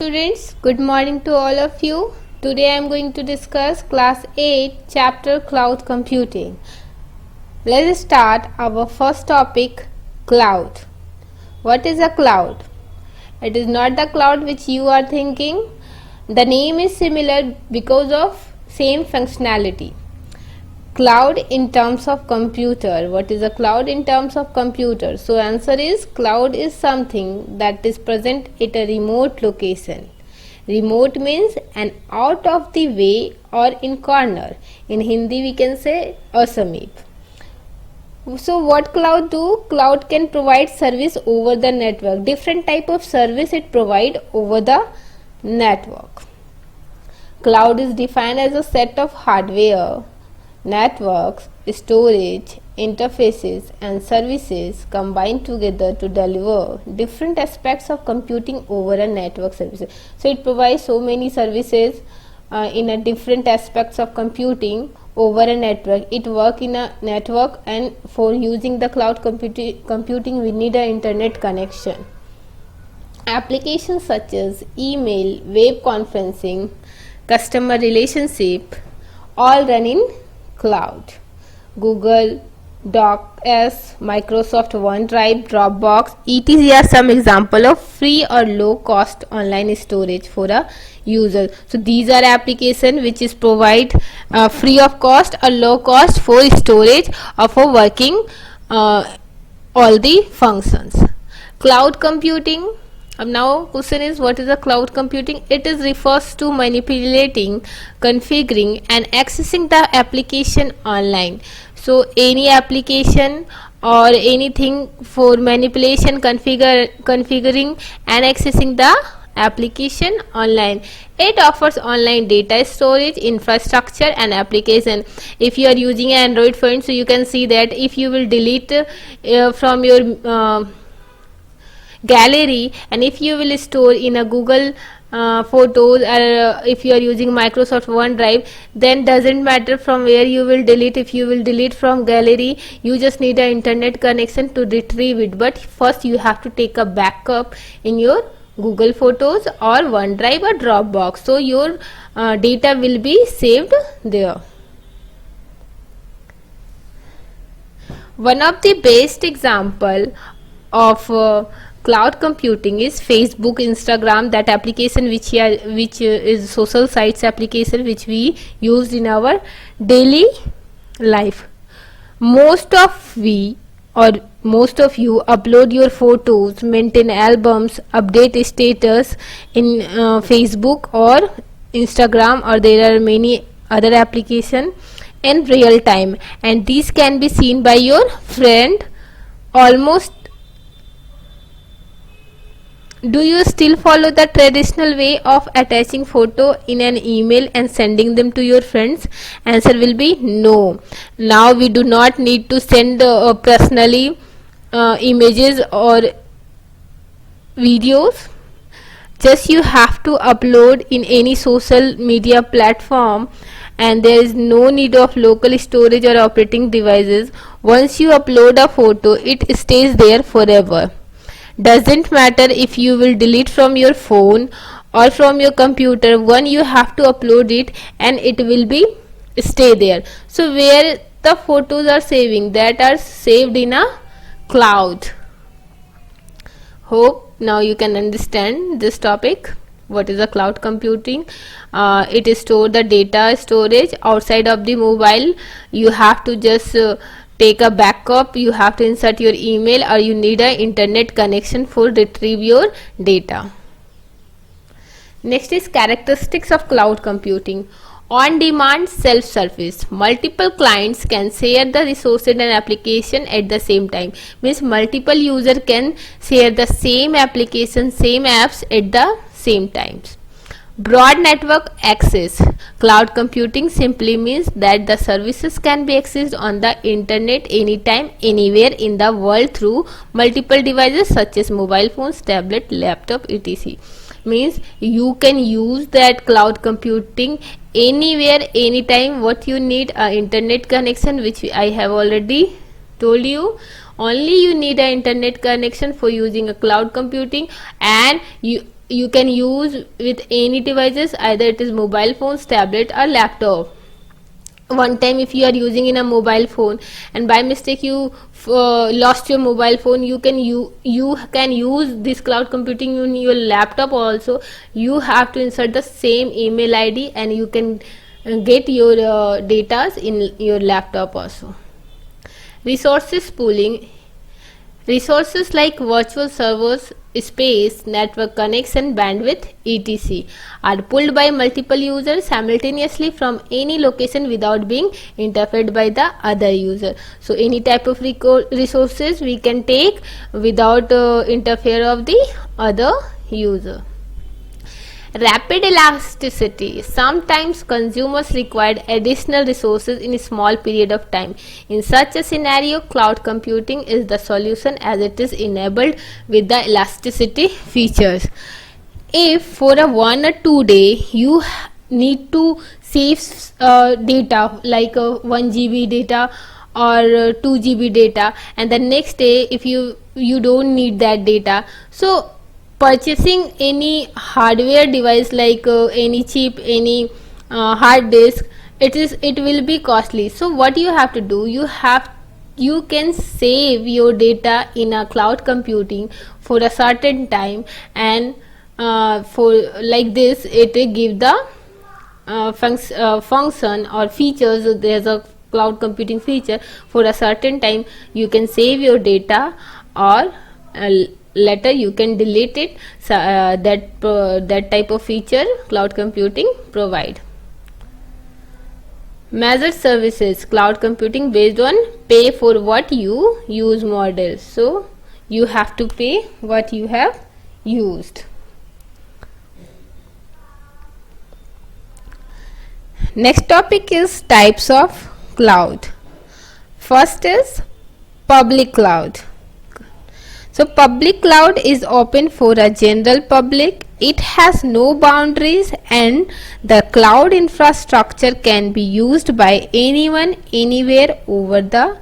Students, good morning to all of you. Today I am going to discuss class 8 chapter cloud computing. Let us start our first topic, cloud. What is a cloud? It is not the cloud which you are thinking. The name is similar because of same functionality. Cloud in terms of computer. What is a cloud in terms of computer? So answer is, cloud is something that is present at a remote location. Remote means an out of the way or in corner. In Hindi we can say asameep. So what cloud do? Cloud can provide service over the network. Different type of service it provide over the network. Cloud is defined as a set of hardware, networks, storage, interfaces and services combined together to deliver different aspects of computing over a network services. So it provides so many services in a different aspects of computing over a network. It work in a network, and for using the cloud computing we need an internet connection. Applications such as email, web conferencing, customer relationship all run in cloud. Google, Docs, Microsoft OneDrive, Dropbox, etc. are some example of free or low cost online storage for a user. So these are applications which is provide free of cost or low cost for storage or for working all the functions. Cloud computing. Now question is, what is a cloud computing? It is refers to manipulating, configuring and accessing the application online. So any application or anything for manipulation, configuring and accessing the application online. It offers online data storage, infrastructure and application. If you are using an Android phone, so you can see that if you will delete from your gallery, and if you will store in a Google photos, or if you are using Microsoft OneDrive, then doesn't matter from where you will delete. If you will delete from gallery, you just need an internet connection to retrieve it, but first you have to take a backup in your Google Photos or OneDrive or Dropbox, so your data will be saved there. One of the best example of cloud computing is Facebook, Instagram, that application which is social sites application which we used in our daily life. Most of you upload your photos, maintain albums, update status in Facebook or Instagram, or there are many other applications in real time, and these can be seen by your friend almost. Do you still follow the traditional way of attaching photo in an email and sending them to your friends? Answer will be no. Now we do not need to send personally images or videos. Just you have to upload in any social media platform, and there is no need of local storage or operating devices. Once you upload a photo, it stays there forever. Doesn't matter if you will delete from your phone or from your computer, one you have to upload it and it will be stay there. So where the photos are saving, that are saved in a cloud. Hope now you can understand this topic. What is a cloud computing? It is store the data storage outside of the mobile. You have to just take a backup, you have to insert your email, or you need an internet connection for retrieve your data. Next is characteristics of cloud computing. On demand self-service. Multiple clients can share the resources and application at the same time. Means multiple user can share the same application, same apps at the same times. Broad network access. Cloud computing simply means that the services can be accessed on the internet anytime, anywhere in the world through multiple devices such as mobile phones, tablet, laptop, etc. Means you can use that cloud computing anywhere, anytime. What you need, a internet connection, which I have already told you. Only you need an internet connection for using a cloud computing, and you can use with any devices, either it is mobile phones, tablet or laptop. One time if you are using in a mobile phone and by mistake you lost your mobile phone, you can use this cloud computing in your laptop also. You have to insert the same email ID and you can get your data in your laptop also. Resources pooling. Resources like virtual servers, space, network connection, bandwidth, etc. are pulled by multiple users simultaneously from any location without being interfered by the other user. So any type of resources we can take without interfere of the other user. Rapid elasticity. Sometimes consumers require additional resources in a small period of time. In such a scenario, cloud computing is the solution as it is enabled with the elasticity features. If for a 1 or 2 day you need to save data like 1 GB data or 2 GB data, and the next day if you don't need that data, so purchasing any hardware device like any chip, any hard disk, it will be costly. So what you have to do, you can save your data in a cloud computing for a certain time, and for like this it will give the function or features. There's a cloud computing feature for a certain time you can save your data, or later you can delete it. So, that type of feature cloud computing provide. Managed services. Cloud computing based on pay for what you use model. So you have to pay what you have used. Next topic is types of cloud. First is public cloud. So public cloud is open for a general public. It has no boundaries and the cloud infrastructure can be used by anyone anywhere over the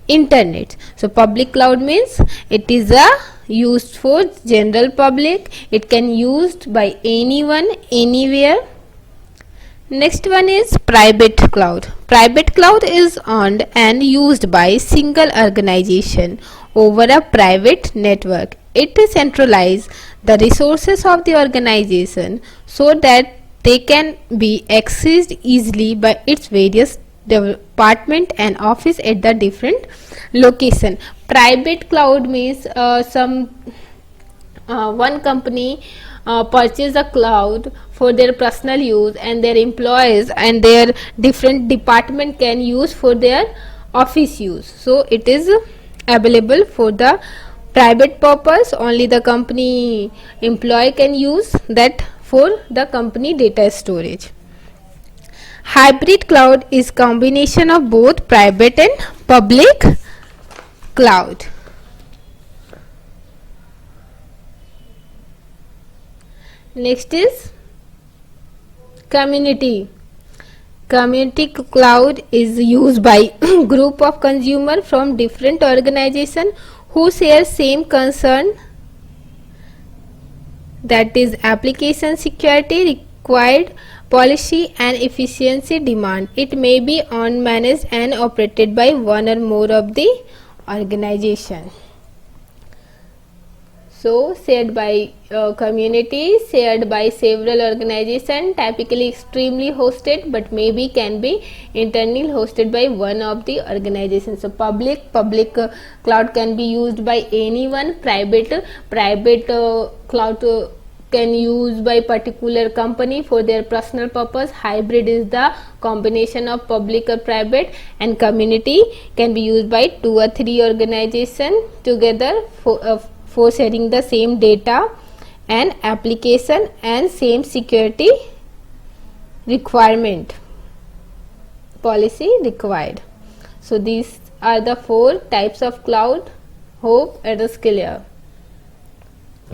internet. So public cloud means it is used for general public. It can used by anyone anywhere. Next one is private cloud. Private cloud is owned and used by single organization over a private network. It centralizes the resources of the organization so that they can be accessed easily by its various department and office at the different location. Private cloud means one company purchase a cloud for their personal use, and their employees and their different department can use for their office use. So it is available for the private purpose. Only the company employee can use that for the company data storage. Hybrid cloud is combination of both private and public cloud. Next is community. Community cloud is used by group of consumer from different organization who share same concern, that is application security required, policy and efficiency demand. It may be owned, managed and operated by one or more of the organization. So shared by community, shared by several organizations, typically extremely hosted, but maybe can be internally hosted by one of the organizations. So public cloud can be used by anyone. Private cloud can use by particular company for their personal purpose. Hybrid is the combination of public or private, and community can be used by 2 or 3 organizations together for sharing the same data and application and same security requirement, policy required. So these are the 4 types of cloud. Hope it is clear.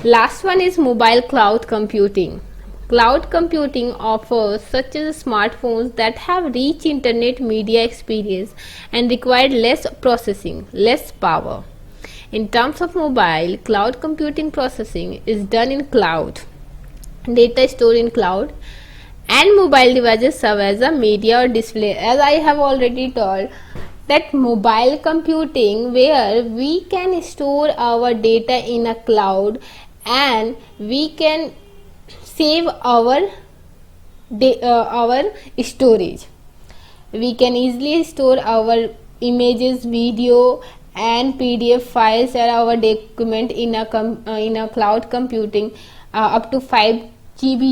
Last one is mobile cloud computing. Cloud computing offers such as smartphones that have rich internet media experience and require less processing, less power. In terms of mobile, cloud computing processing is done in cloud. data stored in cloud, and mobile devices serve as a media or display. As I have already told, that mobile computing, where we can store our data in a cloud and we can save our storage. We can easily store our images, video and PDF files or our document in a cloud computing. Up to 5 GB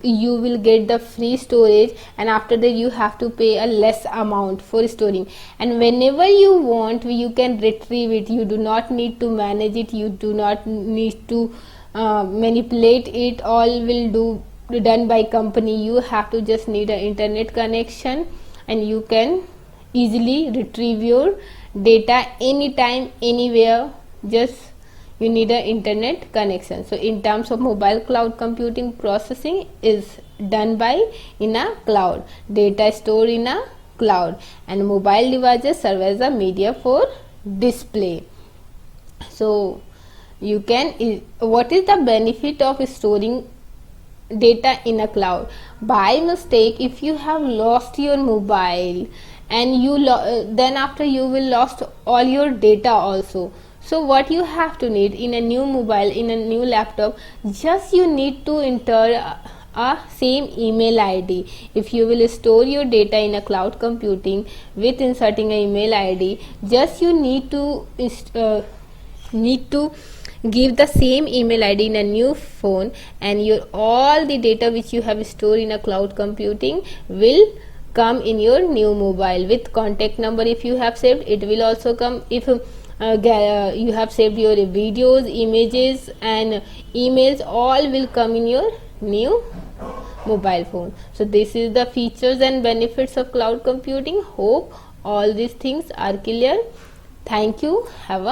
you will get the free storage, and after that you have to pay a less amount for storing, and whenever you want you can retrieve it. You do not need to manage it, you do not need to manipulate it. All will done by company. You have to just need an internet connection and you can easily retrieve your data anytime, anywhere. Just you need an internet connection. So in terms of mobile cloud computing, processing is done by in a cloud, data stored in a cloud, and mobile devices serve as a media for display. So you can, what is the benefit of storing data in a cloud? By mistake, if you have lost your mobile and you then after you will lost all your data also. So what you have to need in a new mobile, in a new laptop, just you need to enter a same email ID. If you will store your data in a cloud computing with inserting an email ID, just you need to give the same email ID in a new phone, and your all the data which you have stored in a cloud computing will come in your new mobile. With contact number, if you have saved, it will also come. If you have saved your videos, images and emails, all will come in your new mobile phone. So this is the features and benefits of cloud computing. Hope all these things are clear. Thank you. Have a